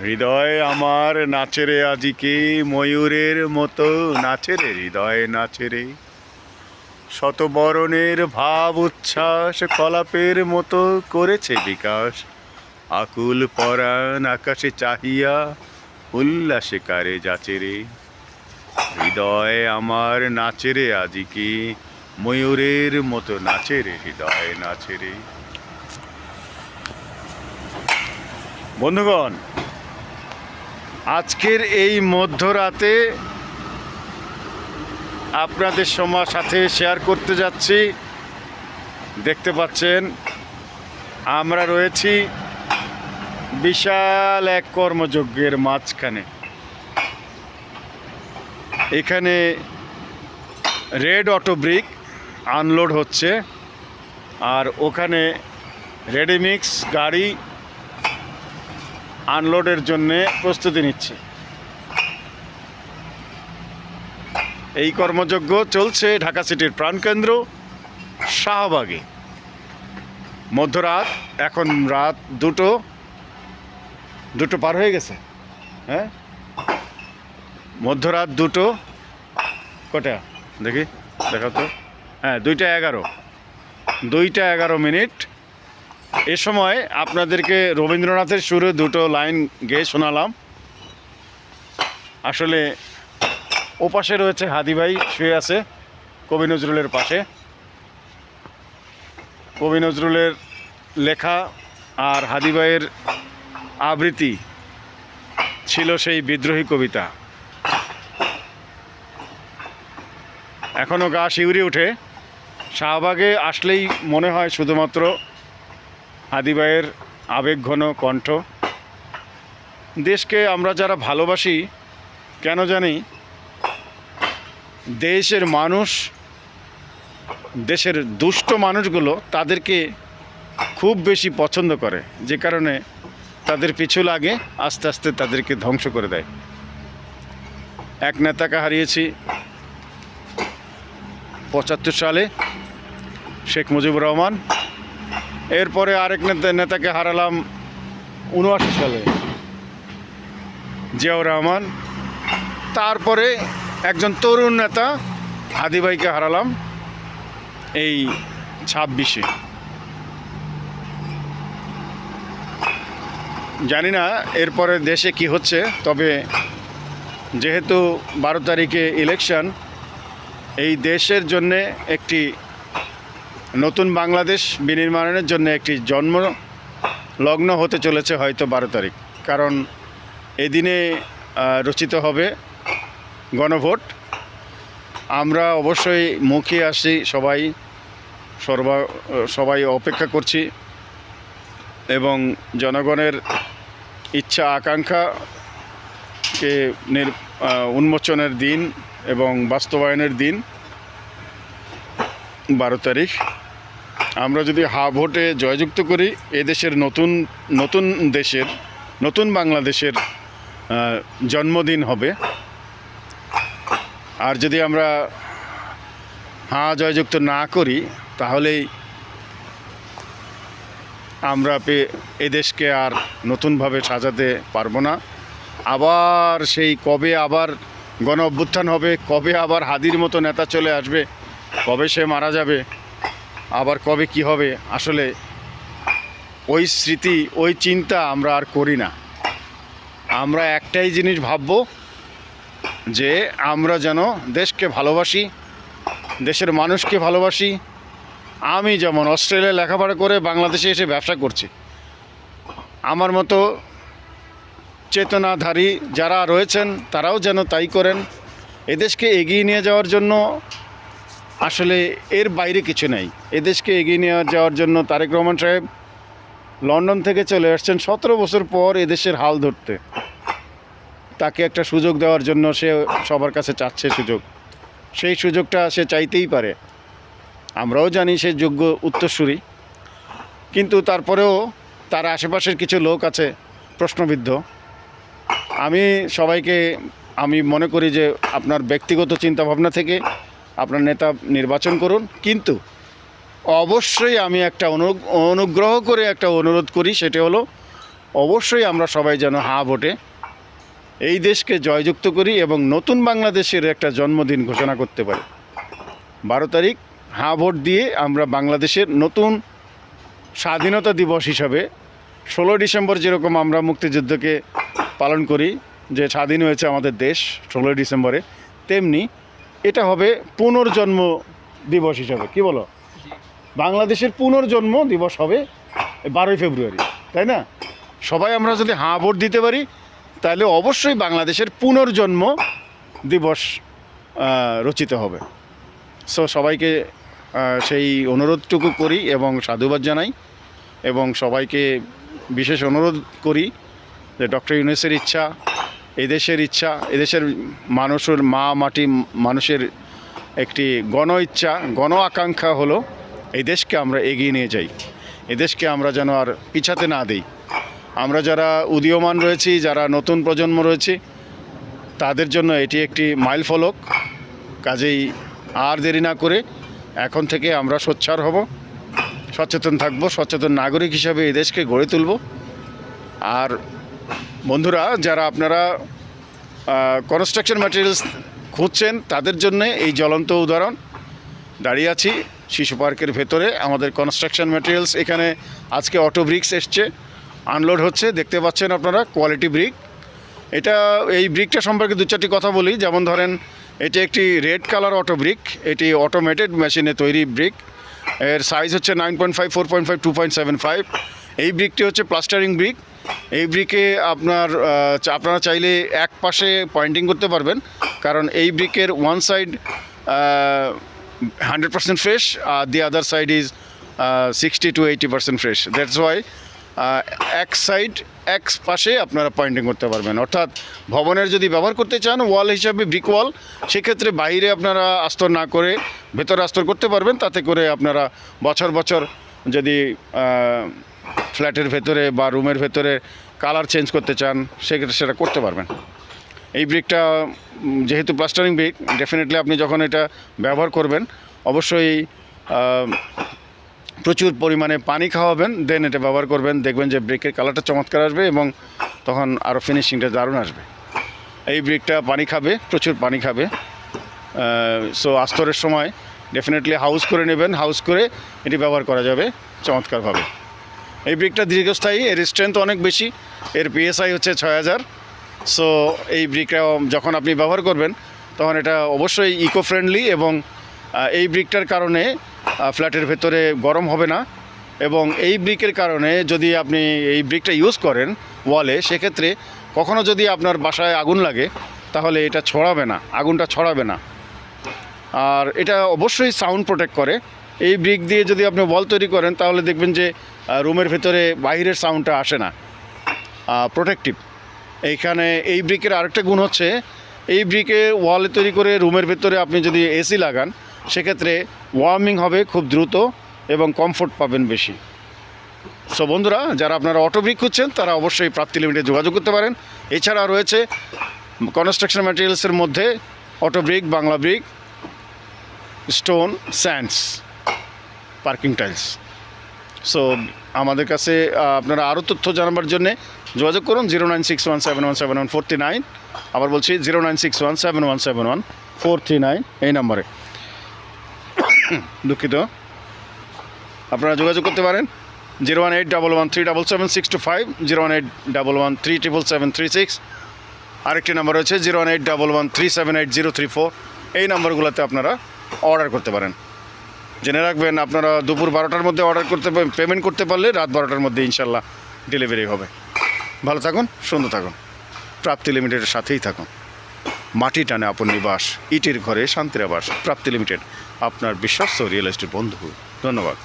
হৃদয় আমার নাচে রে আজিকে, ময়ূরের মতো নাচে রে হৃদয় নাচে রে। শতবরণের ভাব উচ্ছ্বাস কলাপের মতো করেছে বিকাশ। আকুল পরাণ আকাশে চাহিয়া উল্লাসে কারে যাচে রে। হৃদয় আমার নাচে রে আজিকে, ময়ূরের মতো নাচে রে হৃদয় নাচে রে। বন্ধুগণ, আজকের এই মধ্যরাতে আপনাদের সাথে শেয়ার করতে যাচ্ছি। দেখতে পাচ্ছেন আমরা রয়েছি বিশাল এক কর্মযজ্ঞের মাঝখানে। এখানে রেড অটো ব্রিক আনলোড হচ্ছে, আর ওখানে রেডিমিক্স গাড়ি আনলোডের জন্যে প্রস্তুতি নিচ্ছে। এই কর্মযজ্ঞ চলছে ঢাকা সিটির প্রাণকেন্দ্র শাহবাগে। মধ্যরাত, এখন রাত দুটো পার হয়ে গেছে। হ্যাঁ, মধ্যরাত দুটো কটা দেখি, দেখা তো, হ্যাঁ 2:11 এ সময় আপনাদেরকে রবীন্দ্রনাথের সুরে দুটো লাইন গেয়ে শোনালাম। আসলে ওপাশে রয়েছে হাদি ভাই, শুয়ে আছে কবি নজরুলের পাশে। কবি নজরুলের লেখা আর হাদি ভাইয়ের আবৃত্তি ছিল সেই বিদ্রোহী কবিতা। এখনও গা শিউরে ওঠে। শাহবাগে আসলেই মনে হয় শুধুমাত্র হাদি ভাইয়ের আবেগঘন কণ্ঠ। দেশকে আমরা যারা ভালোবাসি, কেন জানি দেশের মানুষ, দেশের দুষ্ট মানুষগুলো তাদেরকে খুব বেশি পছন্দ করে, যে কারণে তাদের পিছু লাগে, আস্তে আস্তে তাদেরকে ধ্বংস করে দেয়। এক নেতাকে হারিয়েছি 75 সালে, শেখ মুজিবুর রহমান। এরপরে আরেক নেতাকে হারালাম 79 সালে, জিয়াউর রহমান। তারপরে একজন তরুণ নেতা হাদি ভাইকে হারালাম এই 26-এ। জানি না এরপরে দেশে কি হচ্ছে, তবে যেহেতু 12 তারিখে ইলেকশন, এই দেশের জন্যে একটি নতুন বাংলাদেশ বিনির্মাণের জন্য একটি জন্ম লগ্ন হতে চলেছে হয়তো 12 তারিখ। কারণ এদিনে রচিত হবে গণভোট। আমরা অবশ্যই মুখিয়ে আসি, সবাই অপেক্ষা করছি, এবং জনগণের ইচ্ছা আকাঙ্ক্ষাকে উন্মোচনের দিন এবং বাস্তবায়নের দিন 12 তারিখ। আমরা যদি ভোটে জয়যুক্ত করি, এদেশের নতুন বাংলাদেশের জন্মদিন হবে। আর যদি আমরা জয়যুক্ত না করি, তাহলেই আমরা এদেশকে আর নতুনভাবে সাজাতে পারবো না। আবার সেই কবে আবার গণ অভ্যুত্থান হবে, কবে আবার হাদির মতো নেতা চলে আসবে, কবে সে মারা যাবে, আবার কবে কি হবে, আসলে ওই স্মৃতি, ওই চিন্তা আমরা আর করি না। আমরা একটাই জিনিস ভাবব, যে আমরা যেন দেশকে ভালোবাসি, দেশের মানুষকে ভালোবাসি। আমি যেমন অস্ট্রেলিয়ায় লেখাপড়া করে বাংলাদেশে এসে ব্যবসা করছি, আমার মতো চেতনাধারী যারা রয়েছেন তারাও যেন তাই করেন। এদেশকে এগিয়ে নিয়ে যাওয়ার জন্য আসলে এর বাইরে কিছু নেই। এদেশকে এগিয়ে নিয়ে যাওয়ার জন্য তারেক রহমান সাহেব লন্ডন থেকে চলে আসছেন 17 বছর পর এদেশের হাল ধরতে। তাকে একটা সুযোগ দেওয়ার জন্য সে সবার কাছে চাচ্ছে সুযোগ। সেই সুযোগটা সে চাইতেই পারে, আমরাও জানি সে যোগ্য উত্তরসূরি। কিন্তু তারপরেও তার আশেপাশের কিছু লোক আছে প্রশ্নবিদ্ধ। আমি মনে করি যে আপনার ব্যক্তিগত চিন্তাভাবনা থেকে আপনার নেতা নির্বাচন করুন, কিন্তু অবশ্যই আমি একটা অনুগ্রহ করে একটা অনুরোধ করি, সেটা হলো অবশ্যই আমরা সবাই যেন হাঁ ভোটে এই দেশকে জয়যুক্ত করি এবং নতুন বাংলাদেশের একটা জন্মদিন ঘোষণা করতে পারি। 12 তারিখ হাঁ ভোট দিয়ে আমরা বাংলাদেশের নতুন স্বাধীনতা দিবস হিসাবে 16 ডিসেম্বর যেরকম আমরা মুক্তিযুদ্ধকে পালন করি, যে স্বাধীন হয়েছে আমাদের দেশ 16 ডিসেম্বরে, তেমনি এটা হবে পুনর্জন্ম দিবস হিসাবে। কি বলো? বাংলাদেশের পুনর্জন্ম দিবস হবে 12ই ফেব্রুয়ারি, তাই না? সবাই আমরা যদি হাঁ ভোট দিতে পারি তাহলে অবশ্যই বাংলাদেশের পুনর্জন্ম দিবস রচিত হবে। সো সবাইকে সেই অনুরোধটুকু করি এবং সাধুবাদ জানাই এবং সবাইকে বিশেষ অনুরোধ করি যে ডক্টর ইউনূসের ইচ্ছা, এদেশের ইচ্ছা, এদেশের মানুষের মাটি মানুষের একটি গণ ইচ্ছা, গণ আকাঙ্ক্ষা হলো এই দেশকে আমরা এগিয়ে নিয়ে যাই, এদেশকে আমরা যেন আর পিছাতে না দিই। আমরা যারা উদীয়মান রয়েছি, যারা নতুন প্রজন্ম রয়েছি, তাদের জন্য এটি একটি মাইল ফলক। কাজেই আর দেরি না করে এখন থেকে আমরা সোচ্চার হব, সচেতন থাকব, সচেতন নাগরিক হিসাবে এই দেশকে গড়ে তুলব। আর বন্ধুরা, যারা আপনারা কনস্ট্রাকশন ম্যাটেরিয়ালস খুঁজছেন তাদের জন্য এই জ্বলন্ত উদাহরণ। দাঁড়িয়ে আছি শিশু পার্কের ভেতরে আমাদের কনস্ট্রাকশন ম্যাটেরিয়ালস। এখানে আজকে অটো ব্রিক্স এসছে, আনলোড হচ্ছে, দেখতে পাচ্ছেন আপনারা, কোয়ালিটি ব্রিক। এই ব্রিকটা সম্পর্কে দু চারটি কথা বলি। যেমন ধরেন, এটি একটি রেড কালার অটো ব্রিক, এটি অটোমেটেড মেশিনে তৈরি ব্রিক। এর সাইজ হচ্ছে 9.5, 4.5, 2.75। এই ব্রিকটি হচ্ছে প্লাস্টারিং ব্রিক। এই ব্রিকে আপনারা চাইলে এক পাশে পয়েন্টিং করতে পারবেন, কারণ এই ব্রিকের ওয়ান সাইড 100% ফ্রেশ, আর the other side is 60 to 80% fresh. That's why এক পাশে আপনারা পয়েন্টিং করতে পারবেন। অর্থাৎ ভবনের যদি ব্যবহার করতে চান ওয়াল হিসাবে ব্রিক ওয়াল, সেক্ষেত্রে বাইরে আপনারা আস্তর না করে ভেতরে আস্তর করতে পারবেন। তাতে করে আপনারা বছর বছর যদি ফ্ল্যাটের ভেতরে বা রুমের ভেতরে কালার চেঞ্জ করতে চান সেক্ষেত্রে সেটা করতে পারবেন। এই ব্রিকটা যেহেতু প্লাস্টারিং ব্রিক, ডেফিনেটলি আপনি যখন এটা ব্যবহার করবেন অবশ্যই প্রচুর পরিমাণে পানি খাওয়াবেন, দেন এটা ব্যবহার করবেন। দেখবেন যে ব্রিকের কালারটা চমৎকার আসবে এবং তখন আরও ফিনিশিংটা দারুণ আসবে। এই ব্রিকটা পানি খাবে, প্রচুর পানি খাবে। সো আস্তরের সময় ডেফিনেটলি হাউস করে নেবেন, হাউস করে এটি ব্যবহার করা যাবে চমৎকারভাবে। এই ব্রিকটা দীর্ঘস্থায়ী, এর স্ট্রেংথ অনেক বেশি, এর PSI হচ্ছে 6000। সো এই ব্রিকটা যখন আপনি ব্যবহার করবেন তখন এটা অবশ্যই ইকো ফ্রেন্ডলি এবং এই ব্রিকটার কারণে ফ্ল্যাটের ভেতরে গরম হবে না। এবং এই ব্রিকের কারণে যদি আপনি এই ব্রিকটা ইউজ করেন ওয়ালে, সেক্ষেত্রে কখনও যদি আপনার বাসায় আগুন লাগে তাহলে এটা ছড়াবে না, আগুনটা ছড়াবে না। আর এটা অবশ্যই সাউন্ড প্রোটেক্ট করে। এই ব্রিক দিয়ে যদি আপনি ওয়াল তৈরি করেন তাহলে দেখবেন যে রুমের ভেতরে বাইরের সাউন্ডটা আসে না, প্রোটেক্টিভ। এইখানে এই ব্রিকের আরেকটা গুণ হচ্ছে, এই ব্রিকে ওয়ালে তৈরি করে রুমের ভেতরে আপনি যদি এসি লাগান সেক্ষেত্রে ওয়ার্মিং হবে খুব দ্রুত এবং কমফোর্ট পাবেন বেশি। সো বন্ধুরা, যারা আপনারা অটো ব্রিক খুঁজছেন তারা অবশ্যই প্রাপ্তি লিমিটে যোগাযোগ করতে পারেন। এছাড়া রয়েছে কনস্ট্রাকশন ম্যাটেরিয়ালসের মধ্যে auto brick, Bangla brick, stone, sands, parking tiles. So আমাদের কাছে আপনারা আরও তথ্য জানাবার জন্যে যোগাযোগ করুন 09617171439। আবার বলছি 09617171439 এই নম্বরে। দুঃখিত, আপনারা যোগাযোগ করতে পারেন 01811377625, 01811377736। আরেকটি নাম্বার রয়েছে 01811378034। এই নাম্বারগুলোতে আপনারা অর্ডার করতে পারেন। জেনে রাখবেন, আপনারা দুপুর 12টার মধ্যে অর্ডার করতে পেমেন্ট করতে পারলে রাত 12টার মধ্যে ইনশাল্লাহ ডেলিভারি হবে। ভালো থাকুন, সুন্দর থাকুন, প্রাপ্তি লিমিটেডের সাথেই থাকুন। মাটি টানে আপন নিবাস, ইটের ঘরে শান্তির আবাস। প্রাপ্তি লিমিটেড, আপনার বিশ্বস্ত রিয়েল এস্টেট বন্ধু। ধন্যবাদ।